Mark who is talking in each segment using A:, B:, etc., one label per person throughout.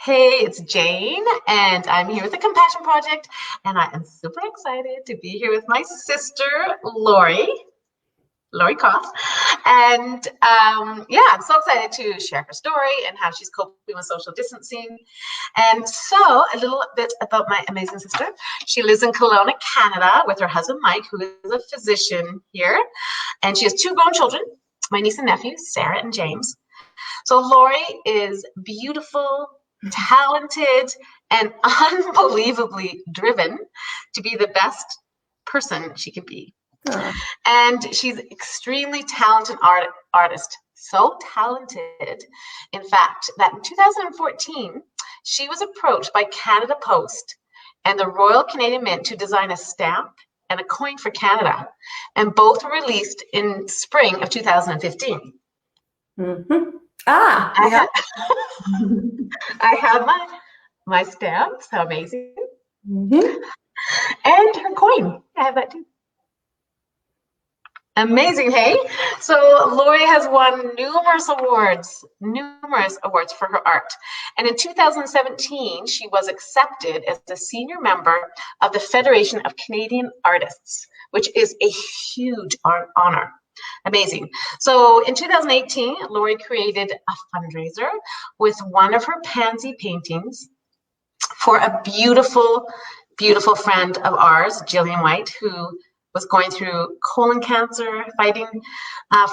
A: Hey, it's Jane, and I'm here with the Compassion Project, and I am super excited to be here with my sister, Laurie Koss. And yeah, I'm so excited to share her story and how she's coping with social distancing. And so, a little bit about my amazing sister. She lives in Kelowna, Canada, with her husband, Mike, who is a physician here. And she has two grown children, my niece and nephew, Sarah and James. So Laurie is beautiful, talented, and unbelievably driven to be the best person she can be. Oh. And she's extremely talented artist. So talented, in fact, that in 2014, she was approached by Canada Post and the Royal Canadian Mint to design a stamp and a coin for Canada. And both were released in spring of 2015.
B: Mm-hmm.
A: I have my stamps. How amazing. Mm-hmm. And her coin. I have that too. Amazing, hey? So Laurie has won numerous awards for her art. And in 2017, she was accepted as the senior member of the Federation of Canadian Artists, which is a huge honor. Amazing. So in 2018, Laurie created a fundraiser with one of her pansy paintings for a beautiful, beautiful friend of ours, Jillian White, who was going through colon cancer, fighting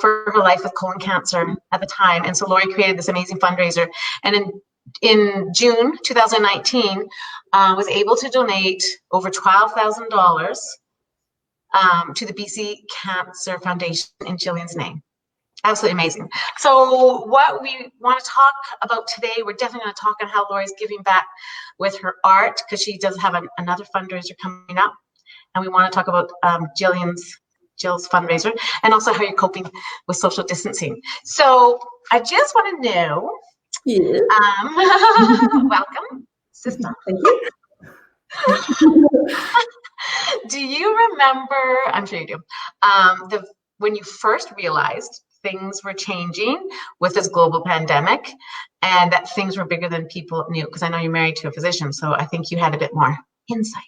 A: for her life with colon cancer at the time. And so Laurie created this amazing fundraiser. And in June 2019, was able to donate over $12,000 to the BC Cancer Foundation in Jillian's name. Absolutely amazing. So what we want to talk about today, we're definitely going to talk on how Laurie's giving back with her art, because she does have another fundraiser coming up. And we want to talk about Jill's fundraiser, and also how you're coping with social distancing. So I just want to know, welcome, sister.
B: Thank you.
A: Do you remember, I'm sure you do, when you first realized things were changing with this global pandemic and that things were bigger than people knew? Because I know you're married to a physician, so I think you had a bit more insight.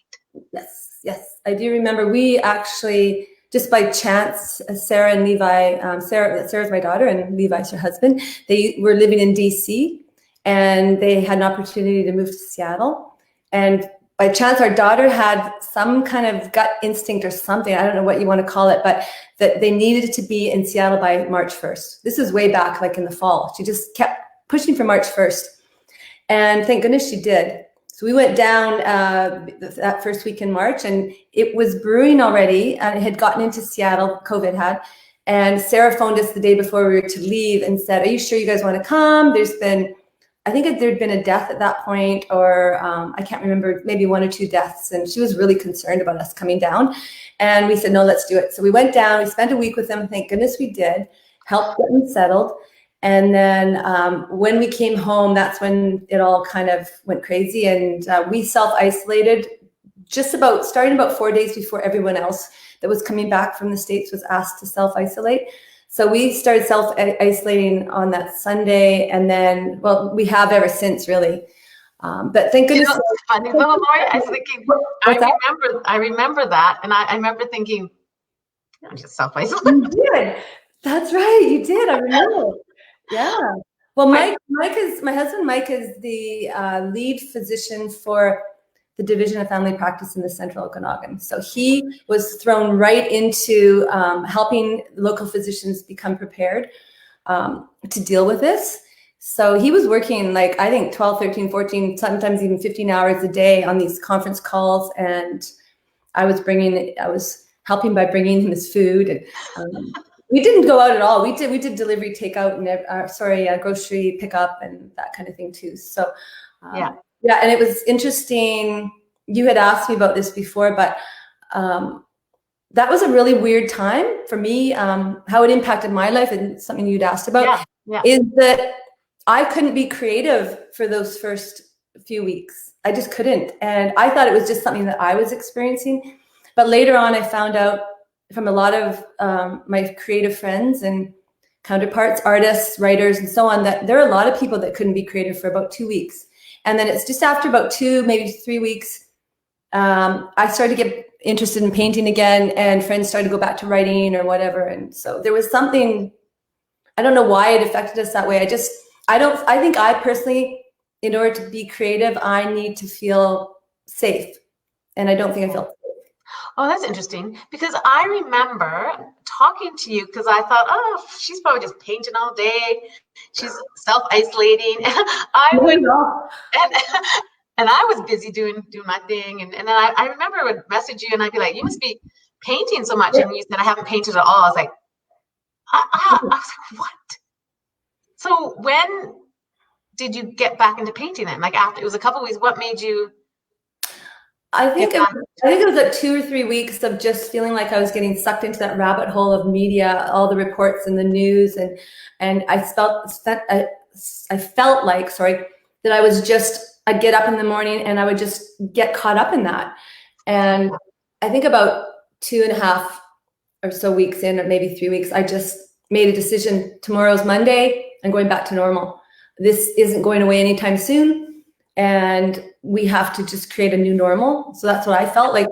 B: Yes, I do remember. We actually, just by chance, Sarah and Levi, Sarah's my daughter and Levi's her husband, they were living in DC and they had an opportunity to move to Seattle. And by chance, our daughter had some kind of gut instinct or something, I don't know what you want to call it, but that they needed to be in Seattle by March 1st. This is way back, like in the fall. She just kept pushing for March 1st. And thank goodness she did. So we went down that first week in March, and it was brewing already, and it had gotten into Seattle, COVID had. And Sarah phoned us the day before we were to leave and said, "Are you sure you guys want to come? There's been, I think there'd been a death at that point, or I can't remember, maybe 1 or 2 deaths." And she was really concerned about us coming down. And we said, "No, let's do it." So we went down, we spent a week with them. Thank goodness we did, helped get them settled. And then when we came home, that's when it all kind of went crazy. And we self-isolated starting about 4 days before everyone else that was coming back from the States was asked to self-isolate. So we started self-isolating on that Sunday. And then, well, we have ever since, really. But thank goodness.
A: Funny little Laurie, I was thinking, I remember that. And I remember thinking, I'm just self-isolate.
B: You did. That's right. You did. I remember. Yeah. Well, my husband, Mike, is the lead physician for the Division of Family Practice in the Central Okanagan. So he was thrown right into helping local physicians become prepared to deal with this. So he was working like, I think 12, 13, 14, sometimes even 15 hours a day on these conference calls. And I was helping by bringing him his food. And we didn't go out at all. We did delivery, takeout, and grocery pickup and that kind of thing too. So yeah, and it was interesting. You had asked me about this before, but that was a really weird time for me. How it impacted my life, and something you'd asked about is that I couldn't be creative for those first few weeks. I just couldn't, and I thought it was just something that I was experiencing. But later on, I found out from a lot of my creative friends and counterparts, artists, writers, and so on, that there are a lot of people that couldn't be creative for about 2 weeks. And then it's just after about 2, maybe 3 weeks, I started to get interested in painting again, and friends started to go back to writing or whatever. And so there was something, I don't know why it affected us that way. I think I personally, in order to be creative, I need to feel safe. And I don't think I felt safe.
A: Oh, that's interesting, because I remember talking to you because I thought, oh, she's probably just painting all day. She's self-isolating. I would, and I was busy doing my thing. And then I remember I would message you and I'd be like, you must be painting so much. And you said, I haven't painted at all. I was like, I was like, what? So when did you get back into painting then? Like after it was a couple of weeks, what made you?
B: I think it was like 2 or 3 weeks of just feeling like I was getting sucked into that rabbit hole of media, all the reports and the news, and I felt like, sorry, that I was just, I'd get up in the morning and I would just get caught up in that. And I think about 2.5 or so weeks in, or maybe 3 weeks, I just made a decision. Tomorrow's Monday. I'm going back to normal. This isn't going away anytime soon. And we have to just create a new normal. So that's what I felt like,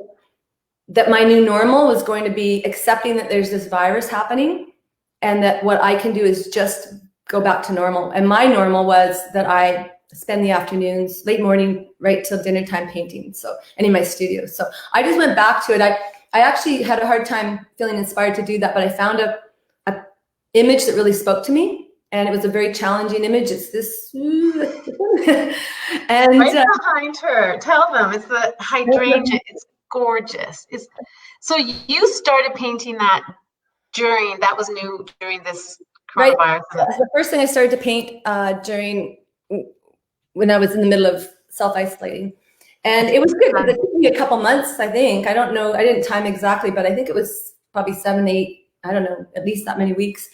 B: that my new normal was going to be accepting that there's this virus happening, and that what I can do is just go back to normal. And my normal was that I spend the afternoons, late morning, right till dinner time painting. So, and in my studio. So I just went back to it. I actually had a hard time feeling inspired to do that, but I found a image that really spoke to me. And it was a very challenging image. It's this, and
A: right behind her. Tell them it's the hydrangea. It's gorgeous. So you started painting that that was new during this coronavirus.
B: Right. The first thing I started to paint when I was in the middle of self-isolating, and it was good because it took me a couple months. I think, I don't know, I didn't time exactly, but I think it was probably 7, 8, I don't know, at least that many weeks,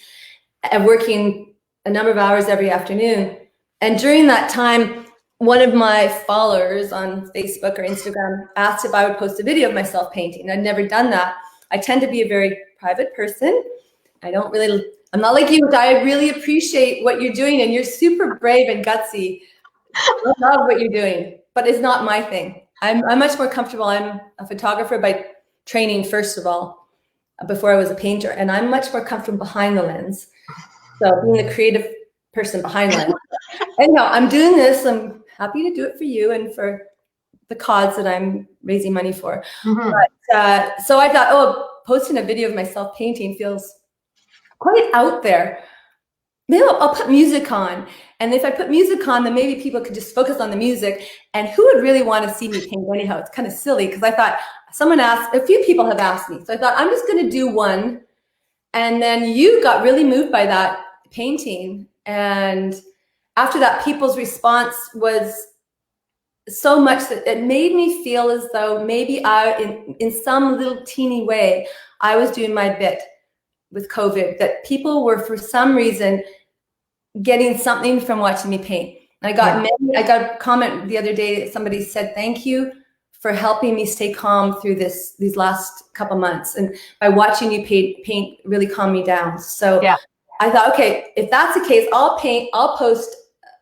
B: working a number of hours every afternoon. And during that time, one of my followers on Facebook or Instagram asked if I would post a video of myself painting. I'd never done that. I tend to be a very private person. I'm not like you. I really appreciate what you're doing, and you're super brave and gutsy. I love what you're doing, but it's not my thing. I'm much more comfortable. I'm a photographer by training, first of all, before I was a painter, and I'm much more comfortable behind the lens. So being the creative person behind the lens. Anyhow, I'm doing this. I'm happy to do it for you and for the cause that I'm raising money for. Mm-hmm. But, so I thought, posting a video of myself painting feels quite out there. Maybe I'll put music on. And if I put music on, then maybe people could just focus on the music. And who would really want to see me paint anyhow? It's kind of silly, because I thought, a few people have asked me. So I thought, I'm just going to do one. And then you got really moved by that painting. And after that, people's response was so much that it made me feel as though maybe in some little teeny way, I was doing my bit with COVID, that people were, for some reason, getting something from watching me paint. And I got a comment the other day that somebody said, thank you for helping me stay calm through these last couple months. And by watching you paint really calmed me down. So yeah. I thought, okay, if that's the case, I'll post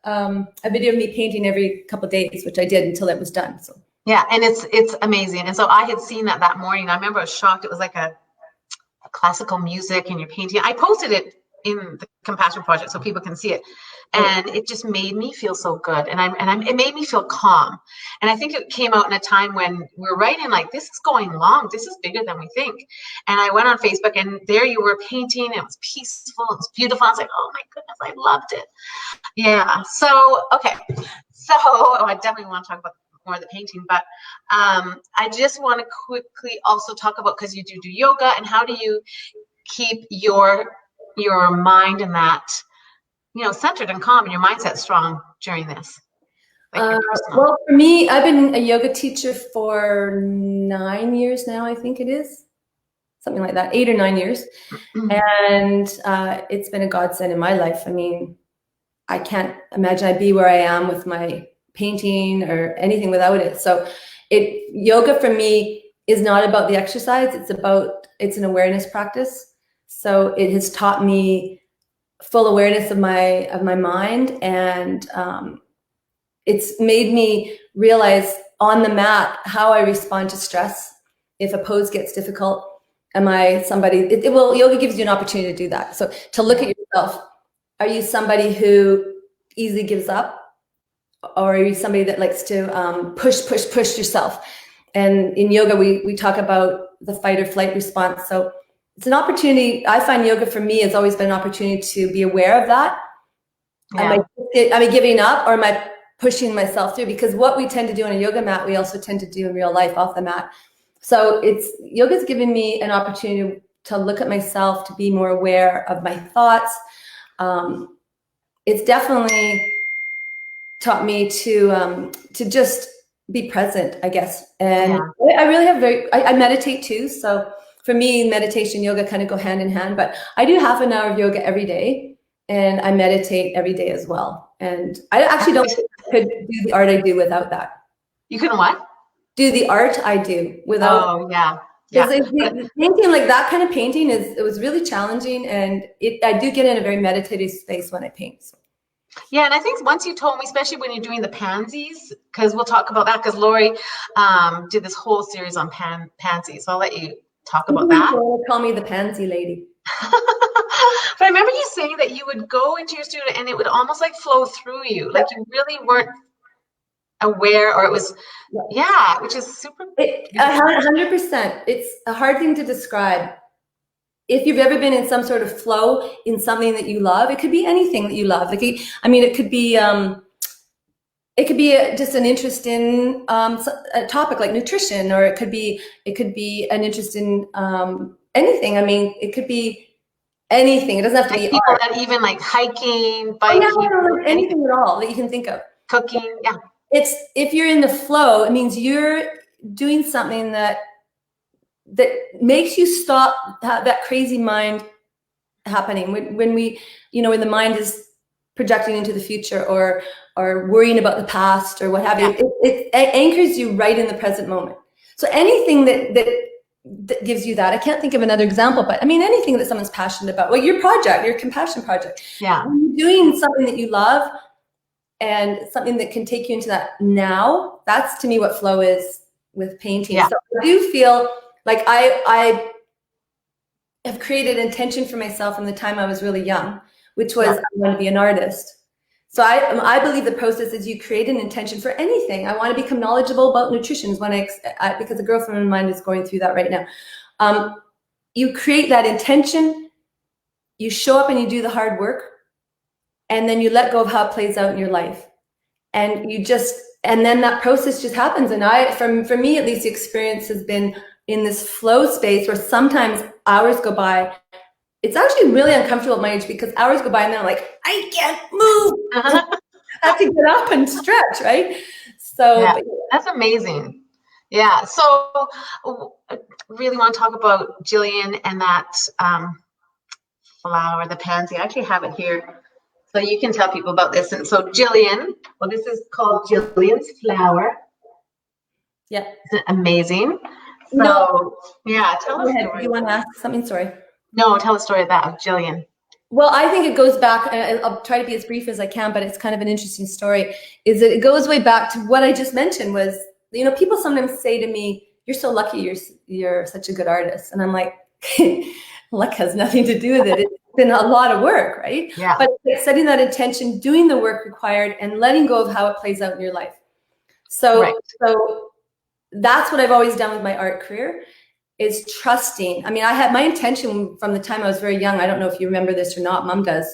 B: a video of me painting every couple of days, which I did until it was done. So
A: yeah, and it's amazing. And so I had seen that morning. I remember I was shocked. It was like a classical music, and you're painting. I posted it in the Compassion Project so people can see it, and it just made me feel so good, and it made me feel calm. And I think it came out in a time when we're writing like, this is going long, this is bigger than we think. And I went on Facebook, and there you were painting. It was peaceful, it was beautiful. I was like, oh my goodness, I loved it. Yeah. So okay, so I definitely want to talk about more of the painting, but I just want to quickly also talk about, because you do yoga, and how do you keep your mind in that, centered and calm, and your mindset strong during this?
B: Well, for me, I've been a yoga teacher for 9 years now, I think it is. Something like that, 8 or 9 years. And it's been a godsend in my life. I mean, I can't imagine I'd be where I am with my painting or anything without it. So yoga for me is not about the exercise. It's an awareness practice. So it has taught me full awareness of my mind, and it's made me realize on the mat how I respond to stress. If a pose gets difficult, am I somebody? Yoga gives you an opportunity to do that. So to look at yourself, are you somebody who easily gives up? Or are you somebody that likes to push yourself? And in yoga, we talk about the fight or flight response. So it's an opportunity. I find yoga for me has always been an opportunity to be aware of that.
A: Yeah.
B: Am I giving up, or am I pushing myself through? Because what we tend to do on a yoga mat, we also tend to do in real life off the mat. So yoga's given me an opportunity to look at myself, to be more aware of my thoughts. It's definitely taught me to just be present, I guess. And I really have I meditate too. So for me, meditation, yoga kind of go hand in hand, but I do half an hour of yoga every day, and I meditate every day as well. And I actually don't think I could do the art I do without that.
A: You can what?
B: Do the art I do without.
A: Oh, yeah.
B: Because painting like that kind of painting it was really challenging, and I do get in a very meditative space when I paint. So.
A: Yeah, and I think once you told me, especially when you're doing the Pansies, because we'll talk about that, because Laurie did this whole series on Pansies, so I'll let you talk about that.
B: Call me the Pansy lady.
A: But I remember you saying that you would go into your studio and it would almost like flow through you, like you really weren't aware, or it was, which is super.
B: 100%. It's a hard thing to describe. If you've ever been in some sort of flow in something that you love, it could be anything that you love. Like, I mean, it could be just an interest in a topic like nutrition, or it could be an interest in anything. I mean, it could be anything. It doesn't have to be
A: people
B: art.
A: that even like hiking, biking,
B: anything at all that you can think of.
A: Cooking, yeah.
B: It's if you're in the flow, it means you're doing something that makes you stop that crazy mind happening. When the mind is projecting into the future or worrying about the past or what have you, it anchors you right in the present moment. So anything that gives you that, I can't think of another example, but I mean, anything that someone's passionate about, your compassion project. Yeah. When you're doing something that you love and something that can take you into that now, that's to me what flow is with painting. Yeah. So I do feel like I have created intention for myself from the time I was really young, which was I want to be an artist. So I believe the process is you create an intention for anything. I want to become knowledgeable about nutrition because a girlfriend of mine is going through that right now. You create that intention, you show up and you do the hard work, and then you let go of how it plays out in your life. And then that process just happens. And for me, at least, the experience has been in this flow space where sometimes hours go by. It's actually really uncomfortable at my age because hours go by and then I'm like, I can't move. I have to get up and stretch, right? So
A: that's amazing. Yeah. So I really want to talk about Jillian and that flower, the pansy. I actually have it here. So you can tell people about this. And so Jillian, this is called Jillian's Flower.
B: Yeah.
A: Isn't it amazing? So, tell us.
B: Do you want to ask something? Sorry.
A: No, tell a story of Jillian.
B: Well, I think it goes back, and I'll try to be as brief as I can, but it's kind of an interesting story, is that it goes way back to what I just mentioned was, people sometimes say to me, you're so lucky you're such a good artist. And I'm like, luck has nothing to do with it. It's been a lot of work, right? Yeah. But setting that intention, doing the work required, and letting go of how it plays out in your life. So that's what I've always done with my art career, is trusting. I mean, I had my intention from the time I was very young. I don't know if you remember this or not. Mom does.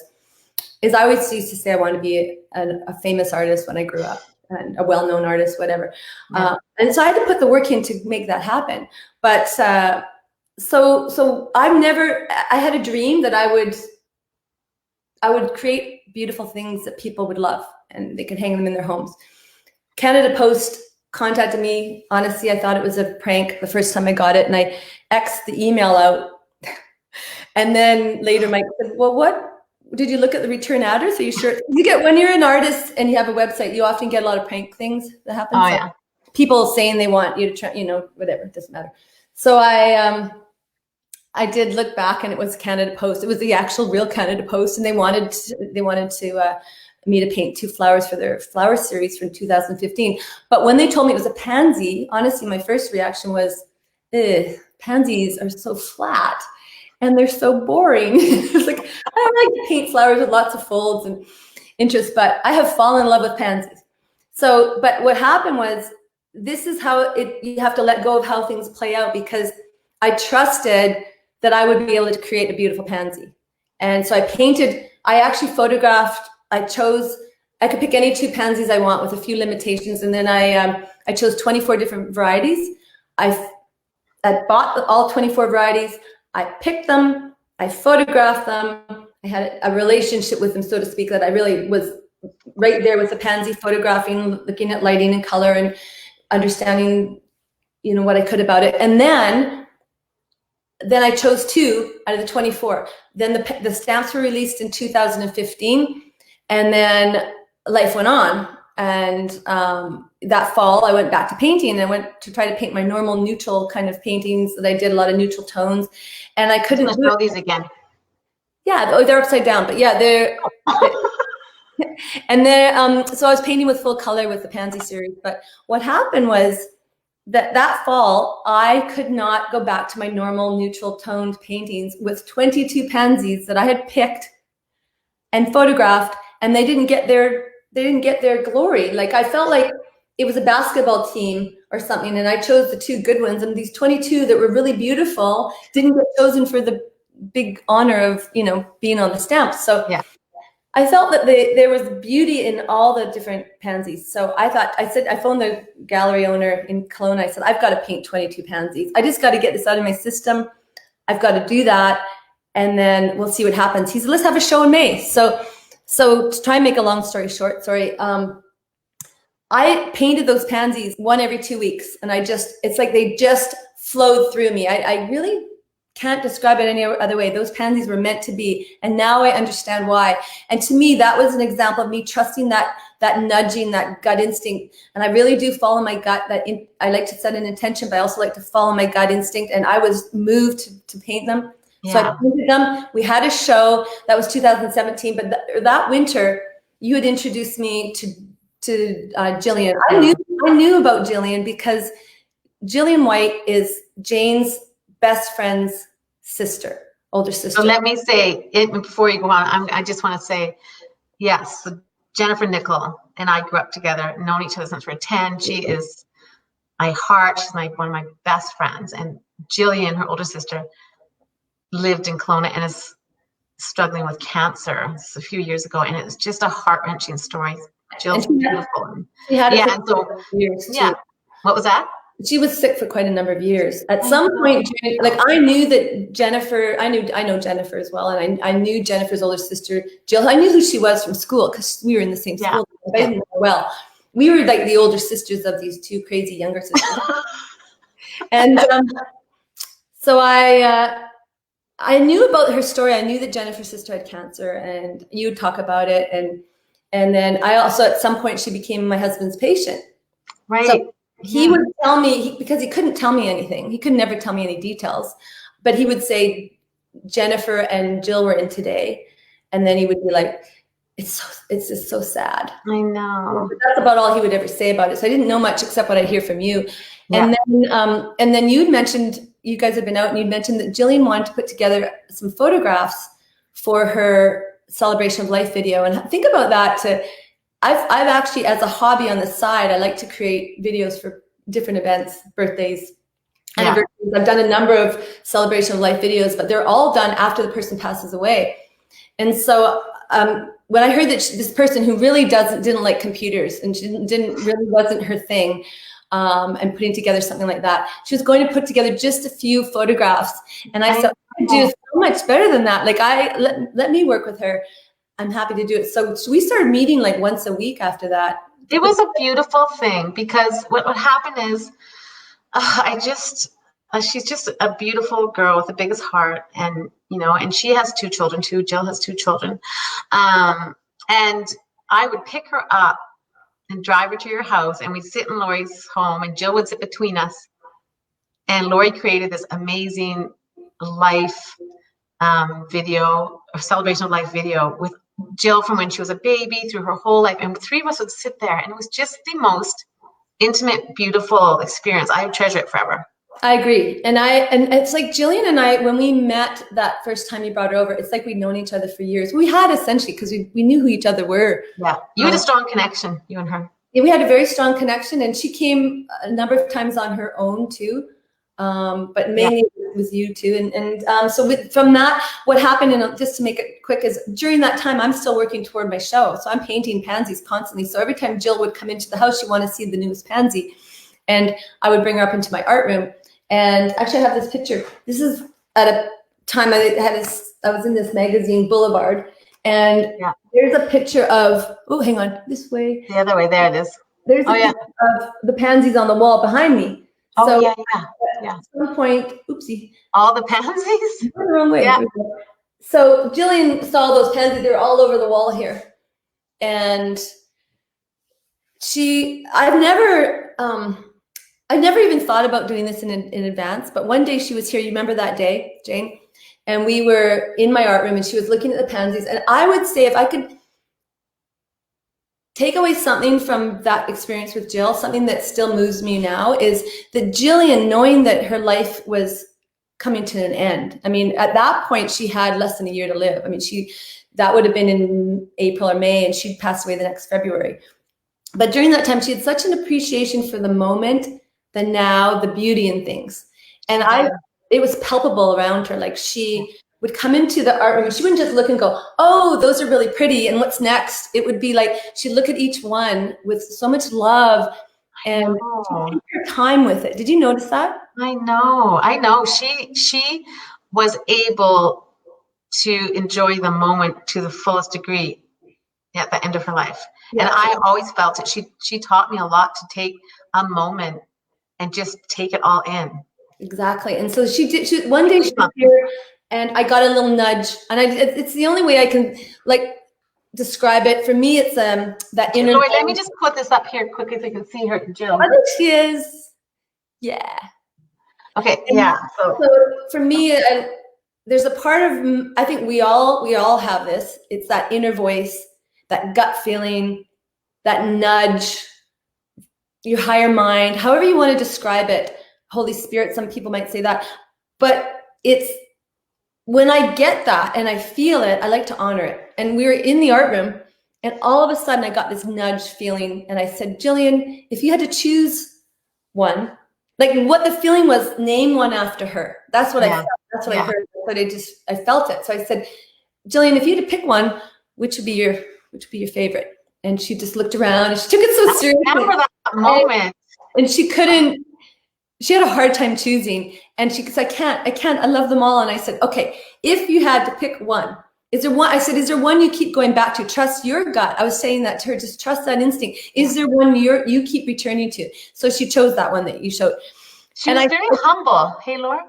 B: Is I always used to say I wanted to be a famous artist when I grew up, and a well-known artist, whatever. Yeah. And so I had to put the work in to make that happen. But so I had a dream that I would create beautiful things that people would love and they could hang them in their homes. Canada Post contacted me. Honestly, I thought it was a prank the first time I got it, and I X'd the email out. And then later Mike said, well, what? Did you look at the return address? Are you sure? When you're an artist and you have a website, you often get a lot of prank things that happen.
A: Oh, yeah.
B: People saying they want you to try, whatever, it doesn't matter. So I I did look back, and it was Canada Post. It was the actual real Canada Post, and they wanted me to paint 2 flowers for their flower series from 2015. But when they told me it was a pansy, honestly, my first reaction was, pansies are so flat and they're so boring. It's like, I like to paint flowers with lots of folds and interest, but I have fallen in love with pansies. So, but what happened was, this is how you have to let go of how things play out, because I trusted that I would be able to create a beautiful pansy. And so I actually photographed, I could pick any 2 pansies I want with a few limitations. And then I chose 24 different varieties. I bought all 24 varieties. I picked them, I photographed them. I had a relationship with them, so to speak, that I really was right there with the pansy, photographing, looking at lighting and color and understanding, what I could about it. And then I chose 2 out of the 24. Then the stamps were released in 2015, and then life went on. And that fall, I went back to painting, and I went to try to paint my normal neutral kind of paintings that I did, a lot of neutral tones, and I couldn't
A: do these again.
B: Yeah, they're upside down, but yeah, and then so I was painting with full color with the pansy series. But what happened was that fall, I could not go back to my normal neutral toned paintings with 22 pansies that I had picked and photographed, and they didn't get their glory. Like, I felt like it was a basketball team or something, and I chose the 2 good ones, and these 22 that were really beautiful didn't get chosen for the big honor of, being on the stamps. So yeah, I felt that there was beauty in all the different pansies. So I phoned the gallery owner in Kelowna. I said, I've got to paint 22 pansies. I just got to get this out of my system. I've got to do that, and then we'll see what happens. He said, let's have a show in May. So to try and make a long story short, I painted those pansies one every 2 weeks, and it's like they just flowed through me. I really can't describe it any other way. Those pansies were meant to be, and now I understand why. And to me, that was an example of me trusting that nudging, that gut instinct. And I really do follow my gut. I like to set an intention, but I also like to follow my gut instinct. And I was moved to paint them. Yeah. So I painted them. We had a show that was 2017, but that winter, you had introduced me to Jillian. I knew about Jillian because Jillian White is Jane's best friend's sister, older sister.
A: So let me say, before you go on, I just want to say, yes, so Jennifer Nickel and I grew up together, known each other since we were 10. She is my heart. She's one of my best friends. And Jillian, her older sister, lived in Kelowna and is struggling with cancer. This was a few years ago, and it's just a heart-wrenching story. Jill's beautiful.
B: She had it for years too.
A: Yeah. What was that?
B: She was sick for quite a number of years. At some point, I knew that Jennifer, I know Jennifer as well. And I knew Jennifer's older sister, Jill. I knew who she was from school because we were in the same school. But I didn't know her well. We were like the older sisters of these 2 crazy younger sisters. And so I knew about her story. I knew that Jennifer's sister had cancer, and you would talk about it. And then I also, at some point, she became my husband's patient.
A: Right.
B: So he would tell me, because he couldn't tell me anything. He could never tell me any details. But he would say, Jennifer and Jill were in today. And then he would be like, it's just so sad.
A: I know.
B: But that's about all he would ever say about it. So I didn't know much except what I'd hear from you. Yeah. And then you'd mentioned, you guys had been out, and you'd mentioned that Jillian wanted to put together some photographs for her celebration of life video. And think about that. I've actually, as a hobby on the side, I like to create videos for different events, birthdays, anniversaries. I've done a number of celebration of life videos, but they're all done after the person passes away. And so when I heard that this person who really didn't like computers, and she wasn't her thing, and putting together something like that, she was going to put together just a few photographs. And I said, I do so much better than that. Like, let me work with her. I'm happy to do it. So we started meeting like once a week after that.
A: It was a beautiful thing, because what happened is, she's just a beautiful girl with the biggest heart, and and she has 2 children too. Jill has 2 children, and I would pick her up and drive her to your house, and we'd sit in Laurie's home, and Jill would sit between us, and Laurie created this amazing life video, or celebration of life video with Jill from when she was a baby through her whole life. And 3 of us would sit there, and it was just the most intimate, beautiful experience. I treasure it forever.
B: I agree. And it's like Jillian and I, when we met that first time you brought her over, it's like we'd known each other for years. We had, essentially, because we knew who each other were.
A: Yeah. You had a strong connection, you and her.
B: Yeah, we had a very strong connection, and she came a number of times on her own too. But mainly with you too. So from that, what happened, and just to make it quick, is during that time, I'm still working toward my show. So I'm painting pansies constantly. So every time Jill would come into the house, she wanted to see the newest pansy. And I would bring her up into my art room. And actually I have this picture. This is at a time I was in this magazine, Boulevard. And there's a picture of, oh, hang on, this way.
A: The other way, there it is.
B: There's a picture of the pansies on the wall behind me.
A: Oh,
B: so
A: yeah.
B: At some point, oopsie.
A: All the pansies?
B: The wrong way. Yeah. So Jillian saw those pansies. They were all over the wall here. And I've never even thought about doing this in advance. But one day she was here. You remember that day, Jane? And we were in my art room, and she was looking at the pansies. And I would say, if I could take away something from that experience with Jill, something that still moves me now, is that Jillian, knowing that her life was coming to an end. I mean, at that point, she had less than a year to live. I mean, that would have been in April or May, and she'd passed away the next February. But during that time, she had such an appreciation for the moment, the now, the beauty in things. And it was palpable around her. Like, she would come into the art room, and she wouldn't just look and go, oh, those are really pretty, and what's next? It would be like, she'd look at each one with so much love and take her time with it. Did you notice that?
A: I know. She was able to enjoy the moment to the fullest degree at the end of her life. Yeah. And I always felt it. She taught me a lot to take a moment and just take it all in.
B: Exactly. And so one day she was here, and I got a little nudge, and it's the only way I can describe it. For me, it's that inner.
A: Wait, let me just put this up here quickly so you can see her, Jill.
B: I think she is. Yeah.
A: Okay. Yeah.
B: So for me, there's a part of, I think we all have this. It's that inner voice, that gut feeling, that nudge, your higher mind, however you want to describe it. Holy Spirit, some people might say that, but it's when I get that and I feel it, I like to honor it. And we were in the art room, and all of a sudden I got this nudge feeling, and I said, Jillian, if you had to choose one, like what the feeling was, name one after her. That's what I felt. That's what I heard. But I felt it. So I said, Jillian, if you had to pick one, which would be your favorite? And she just looked around, and she took it so seriously.
A: I remember that moment.
B: And she had a hard time choosing, and she said, I can't, I love them all. And I said, okay, if you had to pick one, is there one? I said, is there one you keep going back to? Trust your gut. I was saying that to her, just trust that instinct. Is there one you keep returning to? So she chose that one that you showed.
A: She was very humble. Hey, Laura.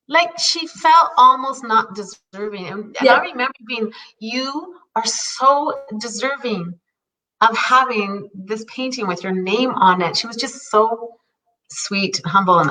A: Like, she felt almost not deserving. And I remember you are so deserving of having this painting with your name on it. She was just so sweet, humble, and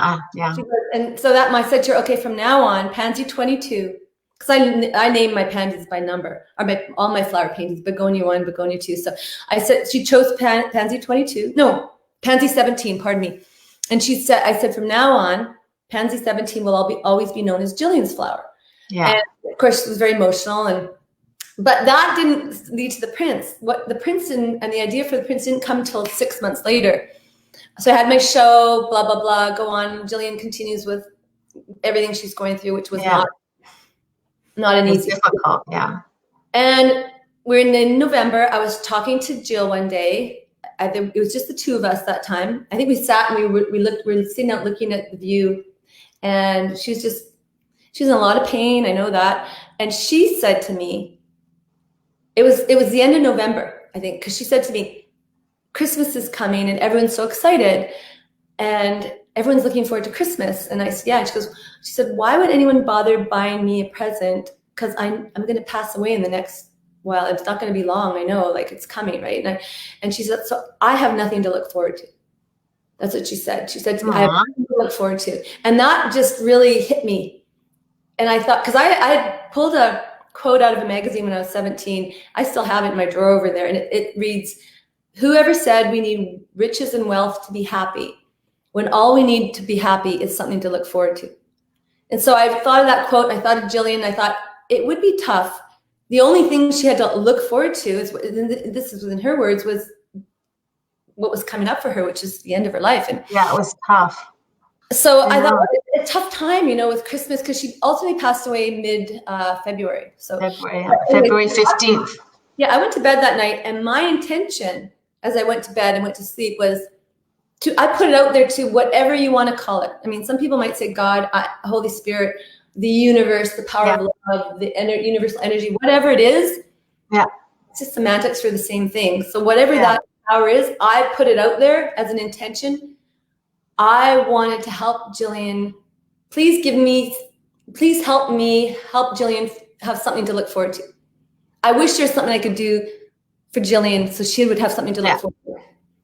B: And so I said to her, okay, from now on, Pansy 22, because I named my pansies by number, or all my flower paintings, Begonia 1, Begonia 2. So I said, she chose Pansy 22, no, Pansy 17, pardon me. And I said, from now on, Pansy 17 will always be known as Jillian's flower. Yeah. And of course, it was very emotional, but that didn't lead to the prints. What the prints and the idea for the prints didn't come till 6 months later. So I had my show, blah, blah, blah, go on. Jillian continues with everything she's going through, which was not an easy.
A: Difficult, yeah.
B: And we're in November. I was talking to Jill one day. It was just the two of us that time. I think we sat and we were sitting out looking at the view, and she's in a lot of pain. I know that. And she said to me, it was the end of November, I think, because she said to me, Christmas is coming and everyone's so excited and everyone's looking forward to Christmas. And I said, yeah. And she said, why would anyone bother buying me a present? Because I'm going to pass away in the next, well, it's not going to be long. I know, like, it's coming, right? And she said, so I have nothing to look forward to. That's what she said. She said to me, I have nothing to look forward to. And that just really hit me. And I thought, because I had pulled a quote out of a magazine when I was 17. I still have it in my drawer over there. And it reads, whoever said we need riches and wealth to be happy, when all we need to be happy is something to look forward to. And so I thought of that quote. I thought of Jillian. I thought it would be tough. The only thing she had to look forward to is, this is within her words, was what was coming up for her, which is the end of her life. And
A: yeah, it was tough.
B: So I thought a tough time, with Christmas, because she ultimately passed away mid-February. So
A: February 15th.
B: Yeah, I went to bed that night, and my intention as I went to bed and went to sleep was I put it out there to whatever you want to call it. I mean, some people might say God, Holy Spirit, the universe, the power of love, the universal energy, whatever it is.
A: Yeah.
B: It's just semantics for the same thing. So whatever that power is, I put it out there as an intention. I wanted to help Jillian. Please help me help Jillian have something to look forward to. I wish there's something I could do for Jillian so she would have something to look forward to.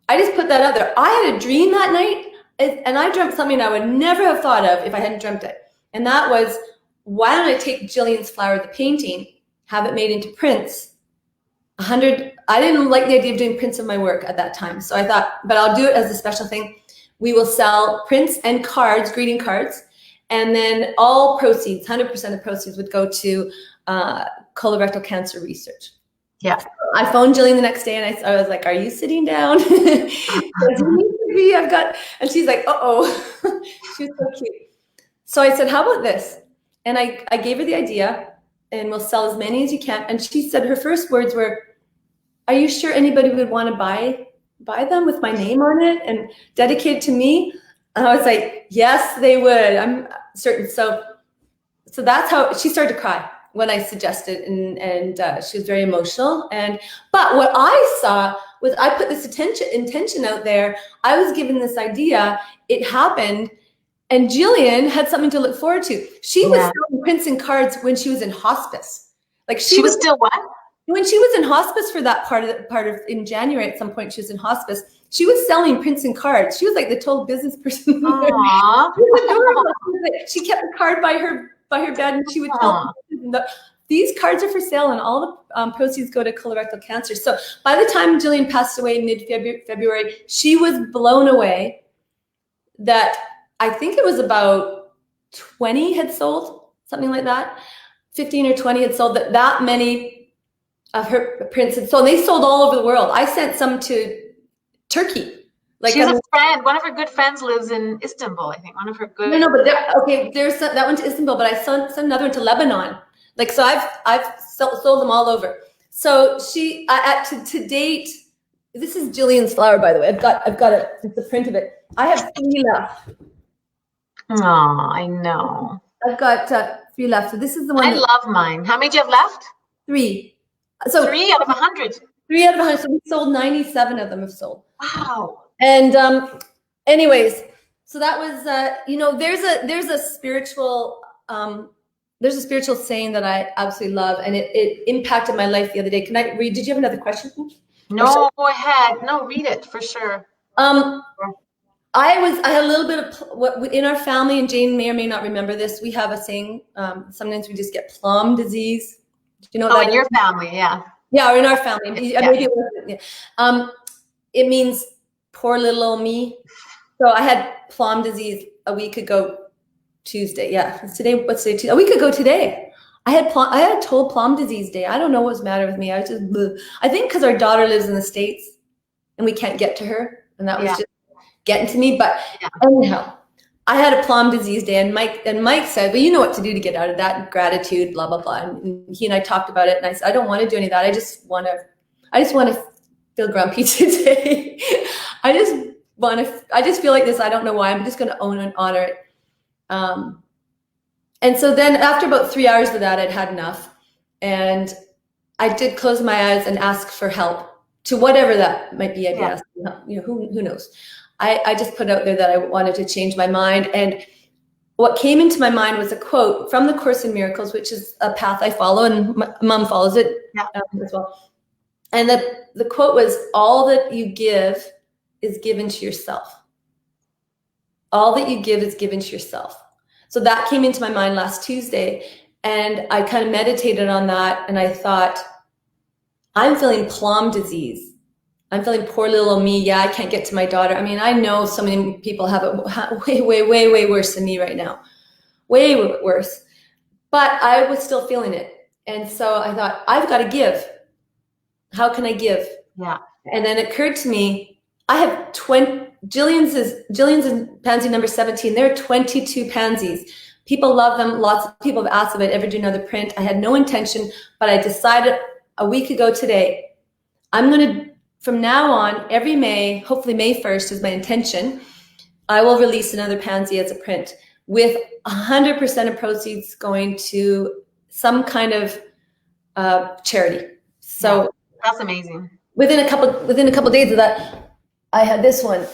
B: I just put that out there. I had a dream that night, and I dreamt something I would never have thought of if I hadn't dreamt it. And that was, why don't I take Jillian's Flower, the painting, have it made into prints? I didn't like the idea of doing prints of my work at that time. So I thought, but I'll do it as a special thing. We will sell prints and cards, greeting cards, and then all proceeds, 100% of proceeds would go to colorectal cancer research. Yeah. I phoned Jillian the next day, and I was like, "Are you sitting down?" And she's like, "Uh-oh." She was so cute. So I said, "How about this?" And I gave her the idea, and we'll sell as many as you can. And she said her first words were, "Are you sure anybody would want to buy them with my name on it and dedicated to me?" And I was like, "Yes, they would. I'm certain." So that's how she started to cry when I suggested, and she was very emotional. But what I saw was, I put this intention out there. I was given this idea. It happened, and Jillian had something to look forward to. She was selling prints and cards when she was in hospice. Like she was
A: still what?
B: When she was in hospice for that part of in January, at some point she was in hospice. She was selling prints and cards. She was like the total business person. She kept a card by her bed, and she would tell people, these cards are for sale, and all the proceeds go to colorectal cancer. So by the time Jillian passed away mid-February, she was blown away that I think it was about 20 had sold, something like that. 15 or 20 had sold, that many of her prints had sold. They sold all over the world. I sent some to Turkey. Like,
A: she has a friend. One of her good friends lives in Istanbul, I think. One of her good.
B: No, but there's that one to Istanbul, but I sent another one to Lebanon. Like, so I've sold them all over. So to date, this is Jillian's Flower, by the way. I've got it's a print of it. I have 3 left.
A: Oh, I know.
B: I've got 3 left. So this is the one.
A: I love mine. How many do you have left?
B: 3. So
A: 3 out of 100.
B: 3 out of 100. So we sold 97 of them have sold.
A: Wow.
B: And anyways, so that was there's a spiritual saying that I absolutely love, and it impacted my life the other day. Can I read? Did you have another question?
A: No, go ahead. No, read it for sure.
B: I had a little bit of what in our family, and Jane may or may not remember this. We have a saying. Sometimes we just get plum disease. Do you know what that
A: in your family? Yeah.
B: Yeah, or in our family. Maybe it wasn't. It means poor little old me. So I had plum disease a week ago Tuesday. Yeah, it's today. What's today? Tuesday? A week ago today. I had a total plum disease day. I don't know what's the matter with me. I was just, I think because our daughter lives in the States and we can't get to her, and that was just getting to me. But anyhow, I had a plum disease day, and Mike said, "Well, you know what to do to get out of that. Gratitude, blah blah blah." And he and I talked about it, and I said, "I don't want to do any of that. I just want to feel grumpy today. I just feel like this. I don't know why. I'm just going to own and honor it." And so then after about 3 hours of that, I'd had enough, and I did close my eyes and ask for help to whatever that might be. I'd be asking, who knows? I just put out there that I wanted to change my mind. And what came into my mind was a quote from the Course in Miracles, which is a path I follow, and my mom follows it as well. And the quote was, "All that you give is given to yourself. All that you give is given to yourself." So that came into my mind last Tuesday, and I kind of meditated on that, and I thought, I'm feeling plum disease. I'm feeling poor little me. Yeah, I can't get to my daughter. I mean, I know so many people have it way worse than me right now. Way worse. But I was still feeling it. And so I thought, I've got to give. How can I give?
A: Yeah.
B: And then it occurred to me, I have Jillian's is pansy number 17. There are 22 pansies. People love them. Lots of people have asked if I'd ever do another print. I had no intention, but I decided a week ago today, I'm going to, from now on, every May, hopefully May 1st is my intention, I will release another pansy as a print with 100% of proceeds going to some kind of charity. So
A: yeah, that's amazing.
B: Within a couple days of that, I had this one.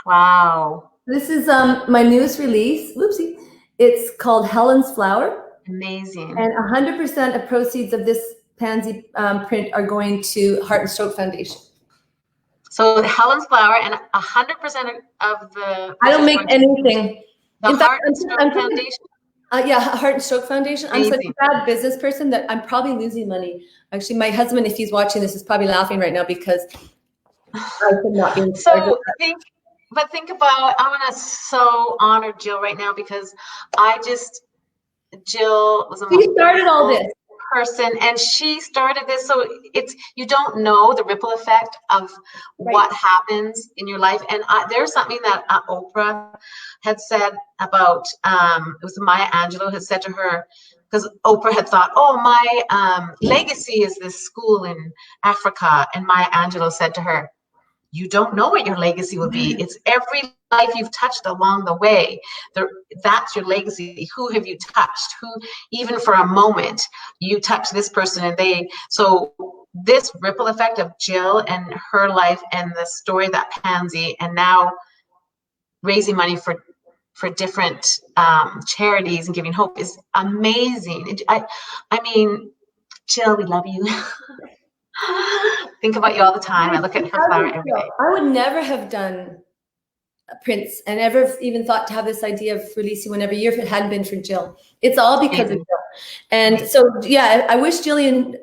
A: Wow.
B: This is my newest release. Whoopsie. It's called Helens Flower.
A: Amazing.
B: And 100% of proceeds of this pansy print are going to Heart and Stroke Foundation.
A: So Helen's Flower and 100% of the.
B: I don't make anything.
A: The Heart and Stroke Foundation.
B: Yeah, Heart and Stroke Foundation.
A: Amazing.
B: I'm such a bad business person that I'm probably losing money. Actually, my husband, if he's watching this, is probably laughing right now because I could not be.
A: So think about. I want to so honor Jill right now because Jill was a
B: She started all this
A: person, and she started this. So you don't know the ripple effect of what happens in your life. And there's something that Oprah had said about, it was Maya Angelou had said to her, because Oprah had thought, oh, my legacy is this school in Africa. And Maya Angelou said to her, you don't know what your legacy will be. It's every life you've touched along the way. That's your legacy. Who have you touched? Who, even for a moment, you touch this person and so this ripple effect of Jill and her life and the story of that pansy and now raising money for different charities and giving hope is amazing. I mean, Jill, we love you. Think about you all the time. I look at her flower every day.
B: I would never have done prints and ever even thought to have this idea of releasing one every year if it hadn't been for Jill. It's all because of Jill. And so, yeah, I wish Jillian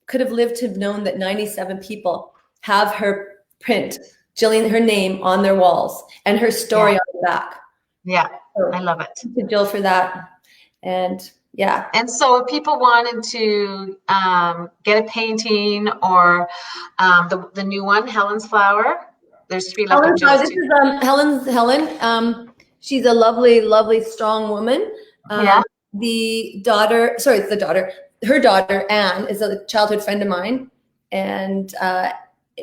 B: could have lived to have known that 97 people have her print, Jillian, her name on their walls and her story on the back.
A: Yeah, so, I love it.
B: To Jill for that. And yeah.
A: And so if people wanted to get a painting or the new one, Helen's Flower, there's 3 left.
B: This is Helen. She's a lovely, strong woman.
A: Yeah.
B: Her daughter, Anne, is a childhood friend of mine. And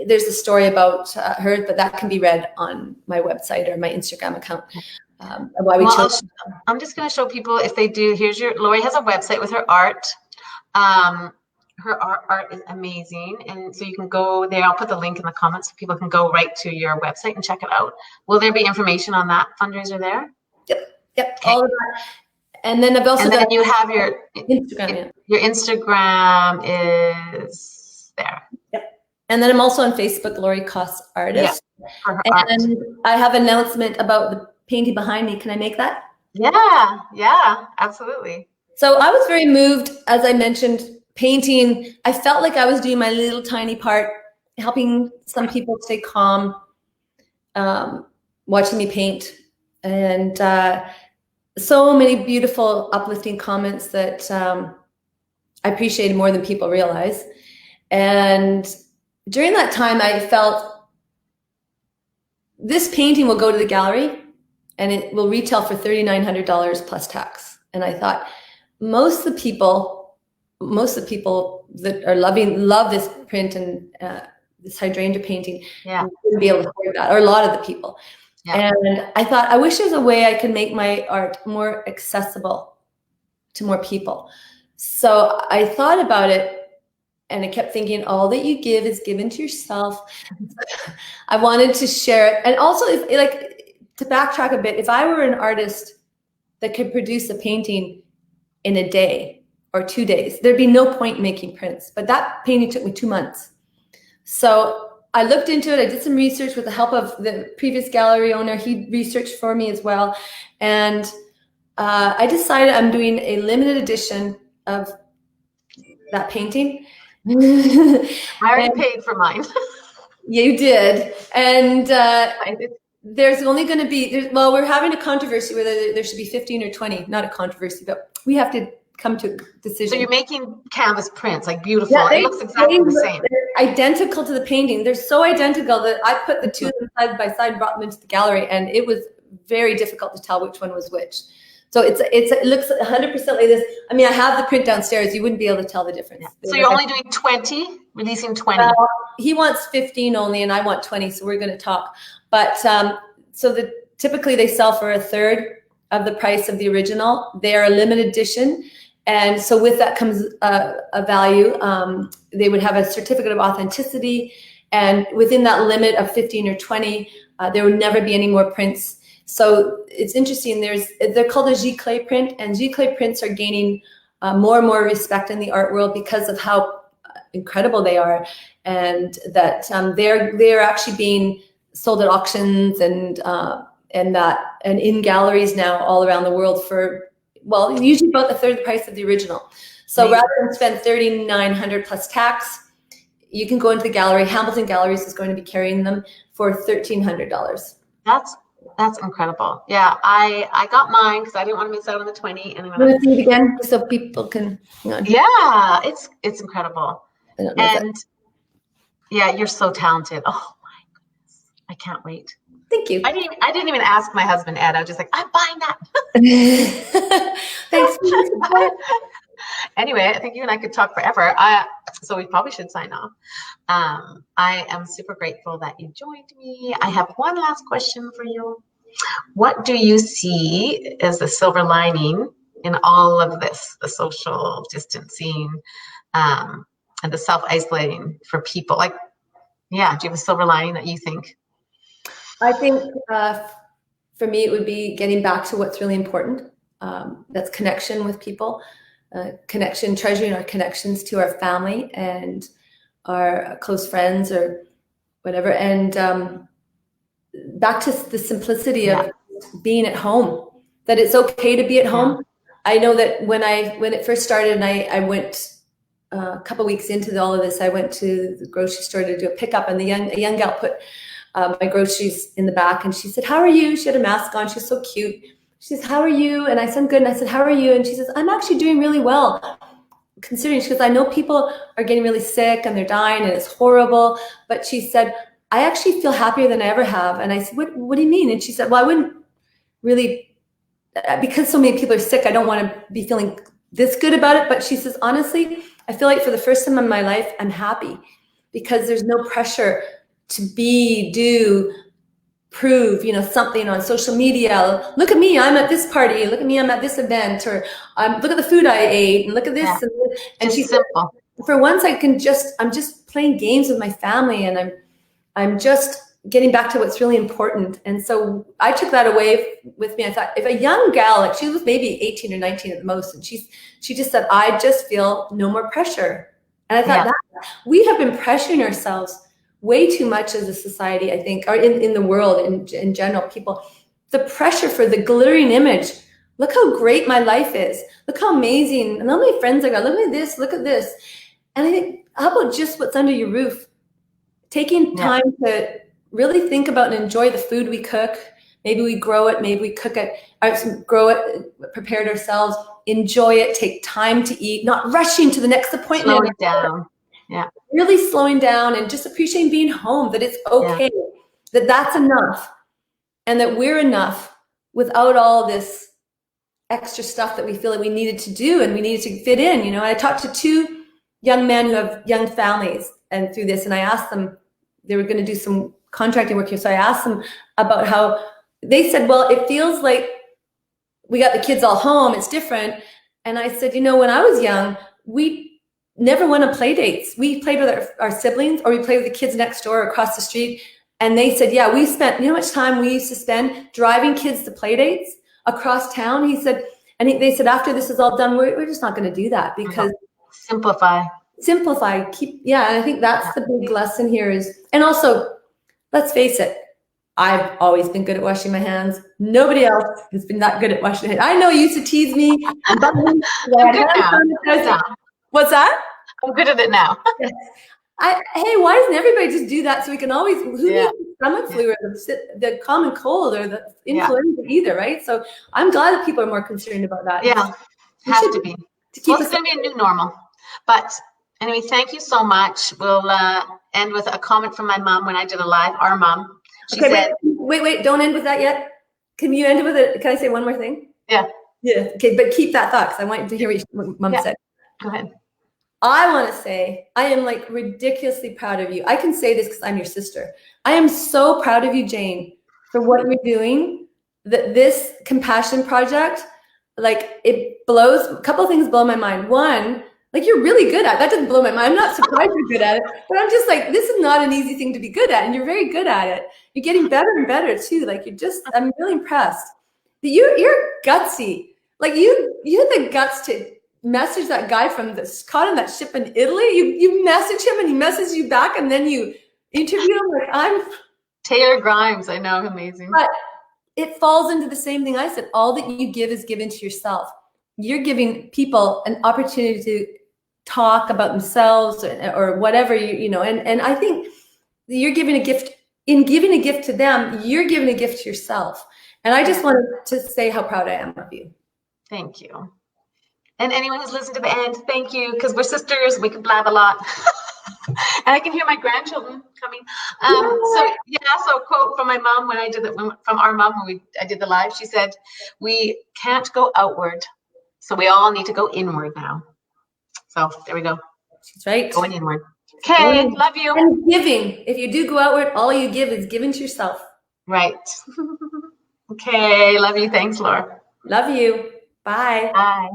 B: there's a story about her, but that can be read on my website or my Instagram account.
A: I'm just going to show people if they do. Laurie has a website with her art. Her art is amazing. And so you can go there. I'll put the link in the comments so people can go right to your website and check it out. Will there be information on that fundraiser there?
B: Yep. Okay. All of that. And then I've also
A: and then you have your
B: Instagram. Yeah.
A: Your Instagram is there.
B: Yep. And then I'm also on Facebook, Laurie Koss Artist.
A: Yeah, for her
B: and I have an announcement about the painting behind me. Can I make that?
A: Yeah, absolutely.
B: So I was very moved, as I mentioned, painting. I felt like I was doing my little tiny part, helping some people stay calm, watching me paint. And so many beautiful, uplifting comments that I appreciated more than people realize. And during that time, I felt this painting will go to the gallery and it will retail for $3,900 plus tax. And I thought, most of the people that are love this print and this hydrangea painting wouldn't be able to afford that, or a lot of the people. Yeah. And I thought, I wish there's a way I could make my art more accessible to more people. So I thought about it, and I kept thinking, all that you give is given to yourself. I wanted to share it. And also, to backtrack a bit, if I were an artist that could produce a painting in a day or 2 days, there'd be no point making prints. But that painting took me 2 months. So I looked into it. I did some research with the help of the previous gallery owner. He researched for me as well. And I decided I'm doing a limited edition of that painting.
A: I already paid for mine.
B: You did. And there's only going to be, well, we're having a controversy whether there should be 15 or 20. Not a controversy, but we have to come to a decision.
A: So you're making canvas prints, like beautiful. Yeah, it looks exactly the same.
B: They're identical to the painting. They're so identical that I put the two of them side by side, brought them into the gallery, and it was very difficult to tell which one was which. So it looks 100% like this. I mean, I have the print downstairs. You wouldn't be able to tell the difference.
A: Yeah. So you're only doing 20, releasing 20.
B: He wants 15 only, and I want 20. So we're going to talk. But typically they sell for a third of the price of the original. They are a limited edition. And so with that comes a value. They would have a certificate of authenticity. And within that limit of 15 or 20, there would never be any more prints. So it's interesting. They're called a giclée print, and giclée prints are gaining more and more respect in the art world because of how incredible they are, and that they're actually being sold at auctions and in galleries now all around the world for, well, usually about a third the price of the original. So rather than spend $3,900 plus tax, you can go into the gallery. Hamilton Galleries is going to be carrying them for $1,300.
A: That's incredible. Yeah, I got mine because I didn't want to miss out on the 20. And I'm
B: going to see it again so people can.
A: Yeah, it's incredible. And yeah, you're so talented. Oh my goodness, I can't wait.
B: Thank you.
A: I didn't even ask my husband Ed. I was just like, I'm buying that.
B: Thanks.
A: Anyway, I think you and I could talk forever. So we probably should sign off. I am super grateful that you joined me. I have one last question for you. What do you see as the silver lining in all of this, the social distancing and the self-isolating for people? Like, yeah, do you have a silver lining that you think?
B: I think for me, it would be getting back to what's really important. That's connection with people. Connection, treasuring our connections to our family and our close friends or whatever, and back to the simplicity of being at home, that it's okay to be at home. I know that when it first started, and I went a couple weeks into all of this, I went to the grocery store to do a pickup, and a young gal put my groceries in the back, and she said, "How are you?" She had a mask on. She's so cute. She says, "How are you?" And I said, "I'm good." And I said, "How are you?" And she says, "I'm actually doing really well." Considering, she goes, "I know people are getting really sick and they're dying and it's horrible." But she said, "I actually feel happier than I ever have." And I said, what do you mean? And she said, "Well, I wouldn't really, because so many people are sick, I don't want to be feeling this good about it." But she says, "Honestly, I feel like for the first time in my life, I'm happy because there's no pressure to do, prove, something on social media. Look at me, I'm at this party. Look at me, I'm at this event. Or look at the food I ate, and look at this."
A: Yeah.
B: And she's simple. For once, I'm just playing games with my family, and I'm just getting back to what's really important. And so I took that away with me. I thought, if a young gal, like she was maybe 18 or 19 at the most, and she just said, "I just feel no more pressure." And I thought, that we have been pressuring ourselves way too much as a society, I think, or in the world in general, people, the pressure for the glittering image. Look how great my life is. Look how amazing, and how many friends I got. Look at this, look at this. And I think, how about just what's under your roof? Taking time to really think about and enjoy the food we cook. Maybe we grow it, maybe we cook it, grow it, prepare it ourselves, enjoy it, take time to eat, not rushing to the next appointment.
A: Slow it down. Yeah.
B: Really slowing down and just appreciating being home, that it's okay, that that's enough, and that we're enough without all this extra stuff that we feel that we needed to do and we needed to fit in. I talked to two young men who have young families, and through this, and I asked them, they were going to do some contracting work here. So I asked them about how they said, "Well, it feels like we got the kids all home. It's different." And I said, when I was young, we never went on play dates. We played with our siblings, or we played with the kids next door across the street. And they said, we spent, how much time we used to spend driving kids to play dates across town. He said, and they said, after this is all done, we're just not going to do that because
A: simplify.
B: simplify, and I think that's the big lesson here is, and also, let's face it, I've always been good at washing my hands. Nobody else has been that good at washing their hands. I know you used to tease me.
A: I'm good now.
B: What's that?
A: I'm good at it now.
B: Hey, why doesn't everybody just do that so we can always, who needs the stomach flu or the common cold or the influenza either, right? So I'm glad that people are more concerned about that.
A: Yeah, have to be. Well, it's going to be a new normal. But anyway, thank you so much. We'll end with a comment from my mom when I did a live, our mom. She said,
B: wait, don't end with that yet. Can you end it with it? Can I say one more thing?
A: Yeah.
B: Okay, but keep that thought because I want you to hear what Mom said.
A: Go ahead.
B: I want to say I am like ridiculously proud of you. I can say this because I'm your sister. I am so proud of you, Jane, for what you're doing. This compassion project, like it blows, a couple of things blow my mind. One, like you're really good at it. That doesn't blow my mind. I'm not surprised you're good at it, but I'm just like, this is not an easy thing to be good at, and you're very good at it. You're getting better and better too. Like I'm really impressed. You're gutsy. Like you had the guts to message that guy from caught on that ship in Italy. You message him and he messages you back, and then you interview him. Like I'm
A: Taylor Grimes. I know, amazing.
B: But it falls into the same thing I said. All that you give is given to yourself. You're giving people an opportunity to talk about themselves or whatever and I think you're giving a gift. In giving a gift to them, you're giving a gift to yourself. And I just wanted to say how proud I am of you.
A: Thank you. And anyone who's listened to the end, thank you, because we're sisters. We can blab a lot. And I can hear my grandchildren coming. So a quote from my mom when I did it, from our mom when I did the live. She said, "We can't go outward, so we all need to go inward now." So there we go.
B: She's right.
A: Going inward. Okay, love you.
B: And giving. If you do go outward, all you give is given to yourself.
A: Right. Okay, love you. Thanks, Laura.
B: Love you. Bye.
A: Bye.